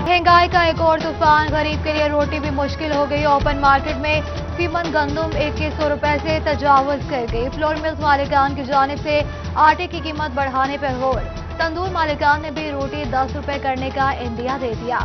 महंगाई का एक और तूफान, गरीब के लिए रोटी भी मुश्किल हो गई। ओपन मार्केट में फीमन गंदुम 2100 रुपए से तजावुज कर गई। फ्लोर मिल्स मालिकान की जानिब से आटे की कीमत बढ़ाने पर गौर। तंदूर मालिकान ने भी रोटी 10 रुपए करने का इंदिया दे दिया।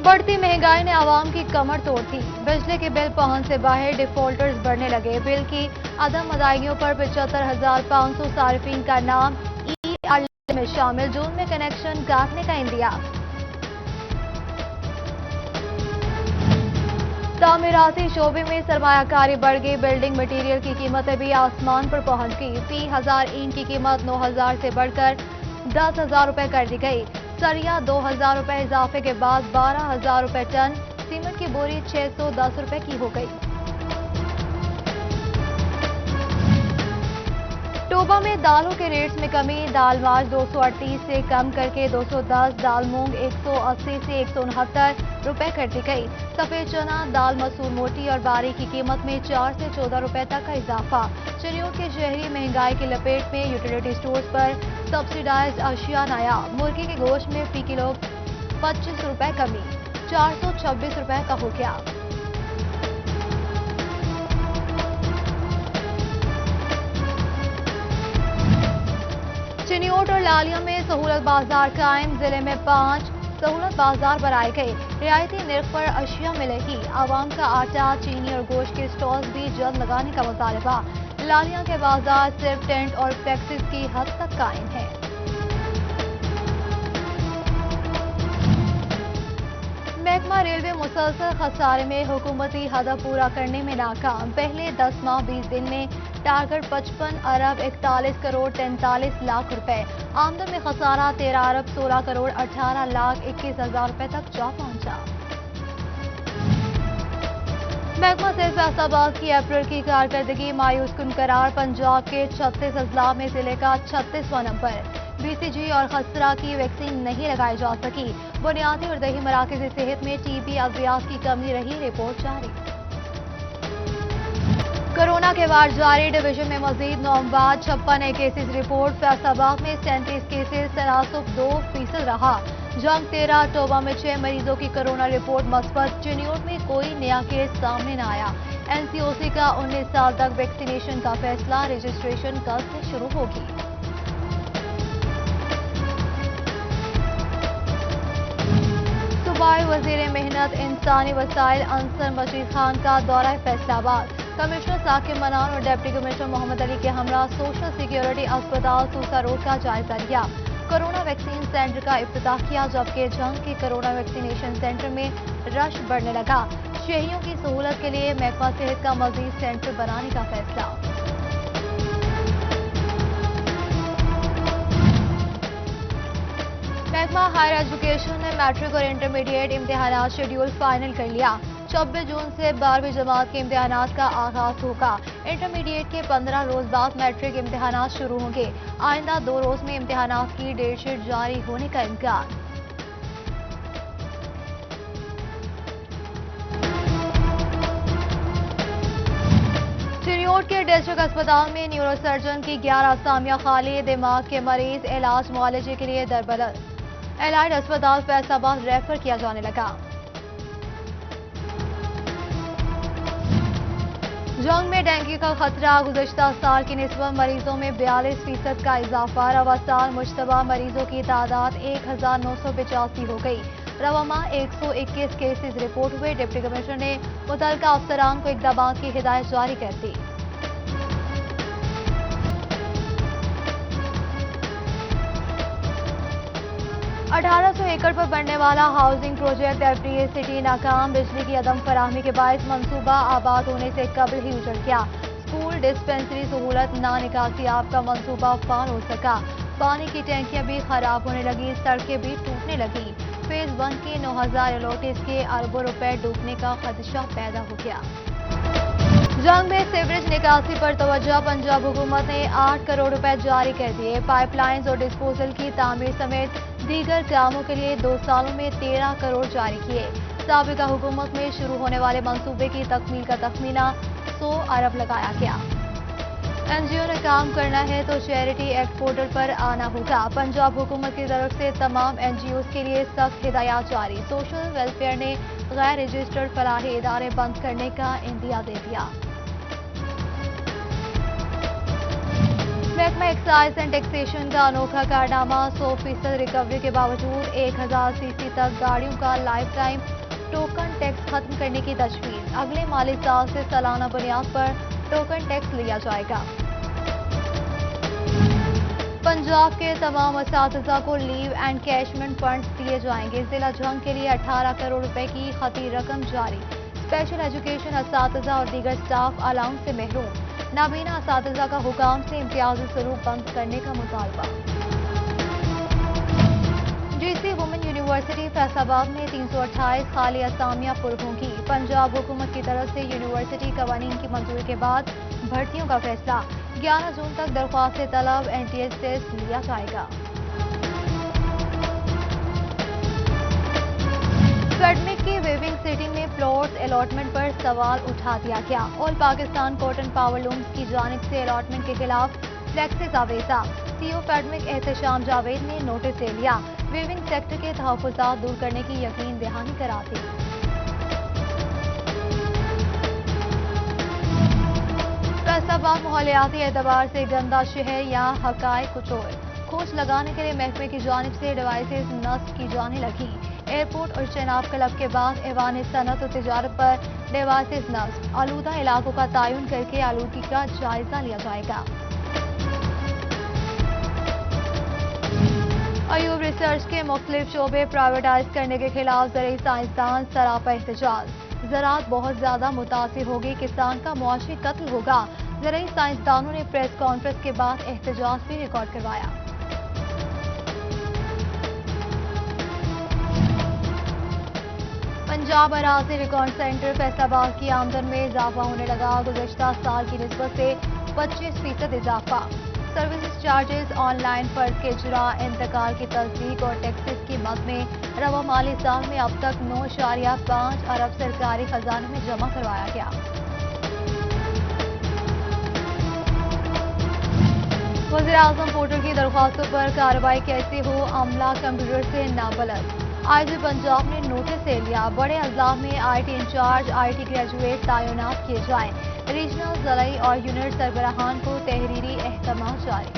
बढ़ती महंगाई ने आवाम की कमर तोड़ दी। बिजली के बिल पहुंच से बाहर, डिफॉल्टर्स बढ़ने लगे। बिल की अदम अदायगियों पर 75,500 सार्फिन का नाम ERL में शामिल। जून में कनेक्शन काटने का इंदिया। तामीराती शोबे में सरमायाकारी बढ़ गई। बिल्डिंग मटीरियल की कीमतें भी आसमान पर पहुंच गई। फी 1000 ईंट की कीमत 9000 से बढ़कर 10,000 रुपए कर दी गई। सरिया 2000 रुपए इजाफे के बाद 12,000 रुपए टन। सीमेंट की बोरी 610 रुपए की हो गई। टोबा में दालों के रेट्स में कमी। दाल मार्च 238 से कम करके 210, दाल मूंग 180 से 169 रुपए कर दी गई। सफेद चना, दाल मसूर मोटी और बारीक की कीमत में 4 से 14 रुपए तक का इजाफा। चनियों के शहरी महंगाई की लपेट में। यूटिलिटी स्टोर्स पर सब्सिडाइज्ड अशिया नायाब। मुर्गी के गोश्त में फी किलो 25 रुपए कमी, 426 रुपए का हो गया। चिनियोट और लालिया में सहूलत बाजार कायम। जिले में 5 सहूलत बाजार बनाए गए। रियायती निर्ख पर अशिया मिलेगी। आवाम का आटा, चीनी और गोश्त के स्टॉल्स भी जल्द लगाने का मुतालबा। लालिया के बाजार सिर्फ टेंट और फ्लेक्सिस की हद तक कायम है। महकमा रेलवे मुसलसल खसारे में। हुकूमती हदफ पूरा करने में नाकाम। पहले 10 माह 20 दिन में टारगेट 55 अरब 41 करोड़ 43 लाख रुपए। आमदन में खसारा 13 अरब 16 करोड़ 18 लाख 21 हजार रुपए तक जा पहुंचा। महकमा से फैसलाबाद की अप्रैल की कारकर्दगी मायूस कुन करार। पंजाब के 36 अजला में जिले का 36वां नंबर। BCG और खसरा की वैक्सीन नहीं लगाई जा सकी। बुनियादी और दही मराकज़ सेहत में TB अद्वियात की कमी रही। रिपोर्ट जारी। कोरोना के वार जारी। डिवीजन में मजीद 9 अमवात, 56 नए केसेज रिपोर्ट। फैसलाबाद में 37 केसेज, तनासुब 2% रहा। जंग 13, टोबा में 6 मरीजों की कोरोना रिपोर्ट मस्बत। चिनियोट में कोई नया केस सामने न आया। NCOC का 19 साल तक वैक्सीनेशन का फैसला। रजिस्ट्रेशन कल से शुरू होगी। सूबाई वजीर मेहनत इंसानी वसाइल अंसर मजीद खान का दौरा फैसलाबाद। कमिश्नर साकिब मनान और डिप्टी कमिश्नर मोहम्मद अली के हमरा सोशल सिक्योरिटी अस्पताल सूसा रोड का जायजा लिया। कोरोना वैक्सीन सेंटर का इफ्तिताह किया, जबकि जंग के कोरोना वैक्सीनेशन सेंटर में रश बढ़ने लगा। शहरियों की सहूलत के लिए महकमा सेहत का मजीद सेंटर बनाने का फैसला। महकमा हायर एजुकेशन ने मैट्रिक और इंटरमीडिएट इम्तिहानात शेड्यूल फाइनल कर लिया। 26 जून से 12वीं जमात के इम्तिहानात का आगाज होगा। इंटरमीडिएट के 15 रोज बाद मैट्रिक इम्तिहानात शुरू होंगे। आइंदा 2 रोज में इम्तिहानात की डेटशीट जारी होने का इम्कान। चिनियोट के डिस्ट्रिक्ट अस्पताल में न्यूरोसर्जन की 11 असामियां खाली। दिमाग के मरीज इलाज मुआलजे के लिए दरबदर। एलाइड अस्पताल फैसलाबाद रेफर किया जाने लगा। जंग में डेंगू का खतरा। गुज़श्ता साल की निस्बत मरीजों में 42% का इजाफा। रवा साल मुश्तबा मरीजों की तादाद 1985 हो गई। रवा माह 121 केसेज रिपोर्ट हुए। डिप्टी कमिश्नर ने मुतल्लिका अफसरान को इक़दामात की हिदायत जारी कर दी। अठारह सौ एकड़ पर बनने वाला हाउसिंग प्रोजेक्ट FDA सिटी नाकाम। बिजली की अदम फराहमी के बायस मंसूबा आबाद होने से कबल ही उजड़ गया। स्कूल डिस्पेंसरी सहूलत ना निकासी आपका मंसूबा फाल हो सका। पानी की टैंकियां भी खराब होने लगी। सड़कें भी टूटने लगी। फेज 1 के 9000 अलॉटेज के अरबों रुपए डूबने का खदशा पैदा हो गया। जंग में सीवरेज निकासी पर तवज्जो। पंजाब हुकूमत ने 8 करोड़ रुपए जारी कर दिए। पाइपलाइंस और डिस्पोजल की तामीर समेत दीगर कामों के लिए 2 सालों में 13 करोड़ जारी किए। साबिका हुकूमत में शुरू होने वाले मंसूबे की तकमील का तखमीना 100 अरब लगाया गया। एनजीओ ने काम करना है तो चैरिटी एक्ट पोर्टल पर आना होगा। पंजाब हुकूमत की तरफ से तमाम एनजीओ के लिए सख्त हिदायत जारी। सोशल वेलफेयर ने गैर रजिस्टर्ड फलाही इदारे बंद करने का इंदिया दे दिया। महकमा एक्साइज एंड टैक्सेशन का अनोखा कारनामा, 100% रिकवरी के बावजूद 1000 सीसी तक गाड़ियों का लाइफ टाइम टोकन टैक्स खत्म करने की तजवीज। अगले माली साल से सालाना बुनियाद पर टोकन टैक्स लिया जाएगा। पंजाब के तमाम असातिज़ा को लीव एंड कैशमेंट फंड्स दिए जाएंगे। जिला जंग के लिए 18 करोड़ रुपए की खती रकम जारी। स्पेशल एजुकेशन असातिज़ा और दीगर स्टाफ अलाउंस से महरूम। नाबीना असातिज़ा का हुकाम से इम्तियाजी सलूक बंद करने का मुतालबा। जीसी वुमेन यूनिवर्सिटी फैसलाबाद में 328 खाली असामियां पुर होंगी। पंजाब हुकूमत की तरफ से यूनिवर्सिटी कवानीन की मंजूरी के बाद भर्तियों का फैसला। 11 जून तक दरख्वास्त तलब एनटीएस टेस्ट लिया जाएगा। फैडमिक की वेविंग सिटिंग में प्लॉट्स अलॉटमेंट पर सवाल उठा दिया गया। All Pakistan cotton power looms की जानिब से अलॉटमेंट के खिलाफ फ्लेक्सिस आवेजा। सीईओ फैडमिक एहतशाम जावेद ने नोटिस ले लिया। वेविंग सेक्टर के तहफ़्फ़ुज़ात दूर करने की यकीन दहानी करा दी। फैसलाबाद माहौलियाती एतबार से गंदा शहर या हकायक कुछ और। खोज लगाने के लिए महकमे की जानिब से डिवाइसेस नस्ब की जाने लगी। एयरपोर्ट और शनाब क्लब के बाद ऐवान सनत और तिजारत पर डिवाइसेस नस्ब। आलूदा इलाकों का तयन करके आलूदगी का जायजा लिया जाएगा। अयूब रिसर्च के मुख्तलिफ शोबे प्राइवेटाइज करने के खिलाफ ज़रई साइंसदान सरापा एहतजाज। ज़राअत बहुत ज्यादा मुतासिर होगी, किसान का मुआशी कत्ल होगा। ज़रई साइंसदानों ने प्रेस कॉन्फ्रेंस के बाद एहतजाज भी रिकॉर्ड करवाया। पंजाब अराज़ी रिकॉर्ड सेंटर फैसलाबाद की आमदन में इजाफा होने लगा। गुज़श्ता साल की निस्बत से 25% इजाफा। सर्विस चार्जेस, ऑनलाइन फर्ज के इजरा, इंतकाल की तस्दीक और टैक्सेस की मद में रवा माली साल में अब तक 9.5 अरब सरकारी खजाने में जमा करवाया गया। वज़ीर-ए-आज़म पोर्टल की दरख्वास्तों पर कार्रवाई कैसे हो, अमला कंप्यूटर से नाबलद। आईजी पंजाब ने नोटिस ले लिया। बड़े अजला में आईटी इंचार्ज, आईटी ग्रेजुएट तैनात किए जाएं। रीजनल, ज़िलाई और यूनिट सरबराहान को तहरीरी अहकाम जारी।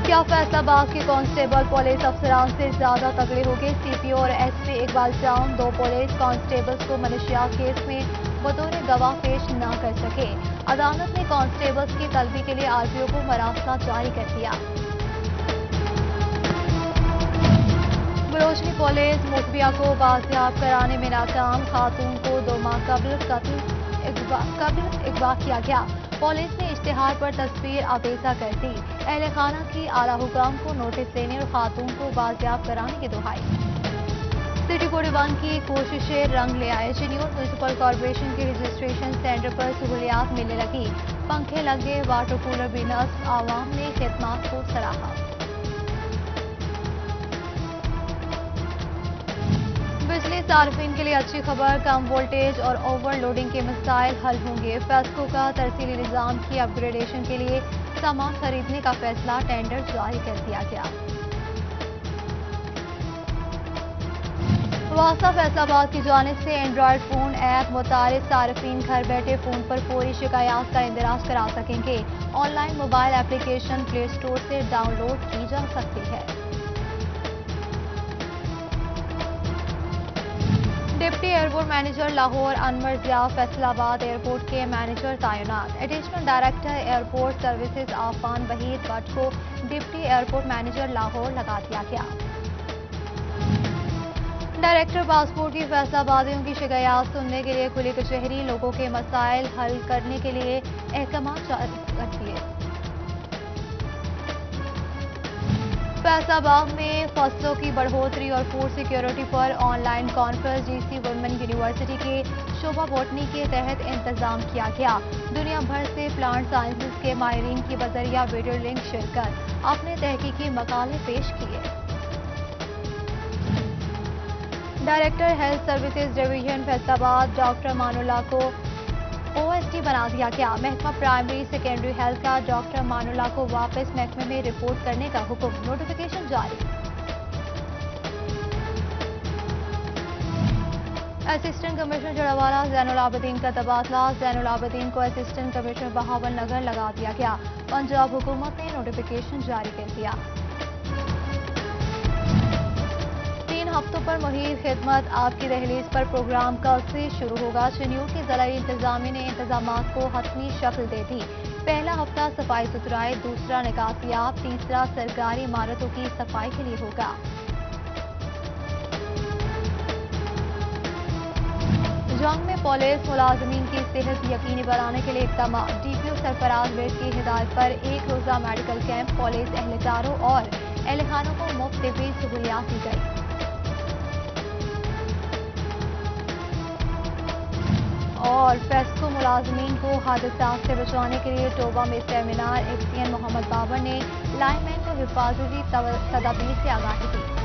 क्या फैसलाबाद के कांस्टेबल पुलिस अफसरान से ज्यादा तगड़े हो गए? सीपीओ और एसपी इकबाल जाम 2 पुलिस कांस्टेबल्स को मनशियात केस में बतौर गवाह पेश न कर सके। अदालत ने कांस्टेबल्स की तलबी के लिए आरपीओ को मरासला जारी कर दिया। बलोचनी पुलिस मुखबिया को बाजियाब कराने में नाकाम। खातून को 2 माह कबल अगवा किया गया। पुलिस ने इश्तिहार पर तस्वीर आवेजा कर दी। अहले खाना की आला हुकाम को नोटिस देने और खातून को बाजियाब कराने की दुहाई। सिटी बोर्ड 1 की कोशिशें रंग ले आए। चिन्योर म्यूनिसिपल कॉर्पोरेशन के रजिस्ट्रेशन सेंटर पर सहूलियात मिलने लगी। पंखे लगे, वाटर कूलर भी नस्ब। आवाम ने खिदमात को सराहा। बिजली सार्फिन के लिए अच्छी खबर, कम वोल्टेज और ओवरलोडिंग के मसाइल हल होंगे। फेस्को का तरसीली निज़ाम की अपग्रेडेशन के लिए सामान खरीदने का फैसला, टेंडर जारी कर दिया गया। वासा फैसलाबाद की जानिब से एंड्रॉयड फोन ऐप मुतारिफ सार्फिन घर बैठे फोन पर फौरी शिकायत का इंदराज करा सकेंगे। Online mobile application play store से डाउनलोड की जा सकती है। Deputy airport manager Lahore Anwar Zia Faisalabad airport के मैनेजर तैनात। Additional director airport services Affan Waheed Bhatt को डिप्टी एयरपोर्ट मैनेजर लाहौर लगा दिया गया। डायरेक्टर पासपोर्ट की फैसलाबादियों की शिकायत सुनने के लिए खुली कचहरी, लोगों के मसाइल हल करने के लिए अहकाम जारी कर दिए। फैसलाबाद में फसलों की बढ़ोतरी और फूड सिक्योरिटी पर online conference GC women university के शोबा बॉटनी के तहत इंतजाम किया गया। दुनिया भर से प्लांट साइंसेज के माहिरीन की बजरिया वीडियो लिंक शिरकत, अपने तहकीकी मकाले पेश किए। Director health services division Faisalabad doctor Manullah को OSD बना दिया गया। महकमा प्राइमरी सेकेंडरी हेल्थ का डॉक्टर मानुल्ला को वापस महकमे में रिपोर्ट करने का हुक्म, नोटिफिकेशन जारी। असिस्टेंट कमिश्नर जड़ावाला जैनुल आबिदीन का तबादला, जैनुल आबिदीन को असिस्टेंट कमिश्नर बहावल नगर लगा दिया गया। पंजाब हुकूमत ने नोटिफिकेशन जारी कर दिया। 3 हफ्तों पर मुहिम खिदमत आपकी दहलीज पर प्रोग्राम कल से शुरू होगा। शनियों की ज़िलाई इंतजामिया ने इंतजामात को हतमी शक्ल दे दी। पहला हफ्ता सफाई सुथराई, दूसरा निकासियाब, तीसरा सरकारी इमारतों की सफाई के लिए होगा। जंग में पुलिस मुलाजमीन की सेहत यकीनी बनाने के लिए इक़दाम। DPO सरफराज बेग की हिदायत पर एक रोज़ा मेडिकल कैंप पुलिस एहलकारों और एहलखानों को मुफ्त तिब्बी सहूलियात दी गई। और पेस्को मुलाजमीन को हादसात से बचाने के लिए टोबा में सेमिनार, XCN मोहम्मद बाबर ने लाइनमैन को हिफाजती तदाबीर से आगाही दी।